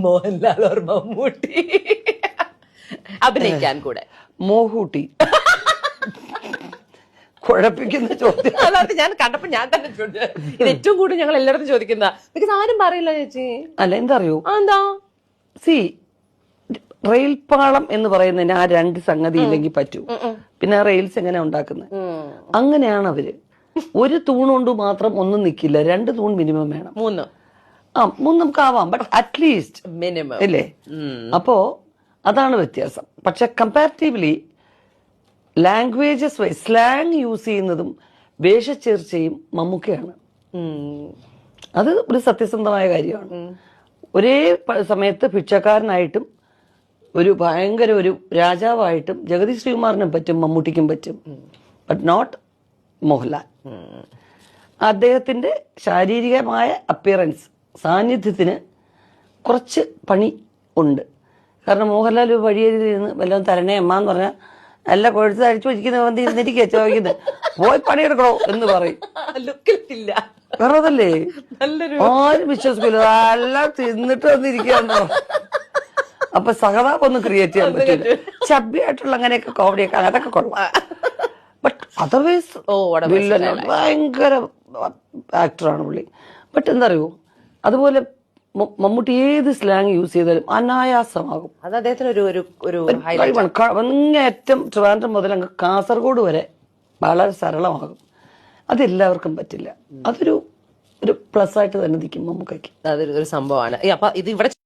Mohanlal or Mammootty അഭിനയിക്കാൻ കൂടെ? മോഹൂട്ടി. കുഴപ്പിക്കുന്ന ചോദ്യം. അതായത് ഞാൻ കണ്ടപ്പോ ഞാൻ തന്നെ ചോദിച്ചത്. ഇത് ഏറ്റവും കൂടുതൽ ഞങ്ങൾ എല്ലായിടത്തും ചോദിക്കുന്ന, ബിക്കോസ് ആരും പറയില്ല ചേച്ചി. അല്ല, എന്താ അറിയോ, എന്താ റെയിൽപാളം എന്ന് പറയുന്നതിന് ആ രണ്ട് സംഗതി ഇല്ലെങ്കിൽ പറ്റൂ. പിന്നെ ആ റെയിൽസ് എങ്ങനെ ഉണ്ടാക്കുന്നത്? അങ്ങനെയാണ് അവര്. ഒരു തൂണുകൊണ്ട് മാത്രം ഒന്നും നിൽക്കില്ല, 2 തൂൺ മിനിമം വേണം. 3 നമുക്ക് ആവാം, ബട്ട് അറ്റ്ലീസ്റ്റ് മിനിമം ഇല്ലേ? അപ്പോ അതാണ് വ്യത്യാസം. പക്ഷെ comparatively languages wise slang use ചെയ്യുന്നതും വേഷച്ചേർച്ചയും മമ്മൂക്കയാണ്. അത് ഒരു സത്യസന്ധമായ കാര്യമാണ്. ഒരേ സമയത്ത് ഭിക്ഷക്കാരനായിട്ടും ഒരു ഭയങ്കര ഒരു രാജാവായിട്ടും ജഗതി ശ്രീകുമാറിനും പറ്റും, മമ്മൂട്ടിക്കും പറ്റും, ബട്ട് നോട്ട് മോഹൻലാൽ. അദ്ദേഹത്തിന്റെ ശാരീരികമായ അപ്പിയറൻസ്, സാന്നിധ്യത്തിന് കുറച്ച് പണി ഉണ്ട്. കാരണം മോഹൻലാൽ വഴിയേരിന്ന് വല്ലതും തരണേ അമ്മ എന്ന് പറഞ്ഞാൽ നല്ല കൊഴുത്ത് അഴിച്ചു വെച്ചിരിക്കുന്ന വന്ന് ഇരുന്നിരിക്കുക ചോദിക്കുന്നത്, പോയി പണിയെടുക്കണോ എന്ന് പറയും. വെറുതല്ലേ, ആരും വിശ്വസിക്കില്ല, എല്ലാം തിന്നിട്ട് വന്നിരിക്കുകയാണോ. അപ്പൊ സഹതാപം ഒന്നും ക്രിയേറ്റ് ചെയ്യാൻ പറ്റില്ല. ചബ്ബിയായിട്ടുള്ള അങ്ങനെയൊക്കെ കോമഡിയൊക്കെ അതൊക്കെ കൊള്ളാം. ബട്ട് അതർവൈസ് ഭയങ്കര ആക്ടറാണ് പുള്ളി. ബട്ട് എന്താ അറിയോ, അതുപോലെ മമ്മൂട്ടി ഏത് സ്ലാങ് യൂസ് ചെയ്താലും അനായാസമാകും. അത് അദ്ദേഹത്തിന് അങ്ങേയറ്റം ട്രിവാൻഡ്രം മുതൽ അങ്ങ് കാസർഗോഡ് വരെ വളരെ സരളമാകും. അതെല്ലാവർക്കും പറ്റില്ല. അതൊരു പ്ലസ് ആയിട്ട് തന്നെ നിൽക്കും മമ്മൂക്കയ്ക്ക്. അതൊരു സംഭവമാണ്. അപ്പൊ ഇത് ഇവിടെ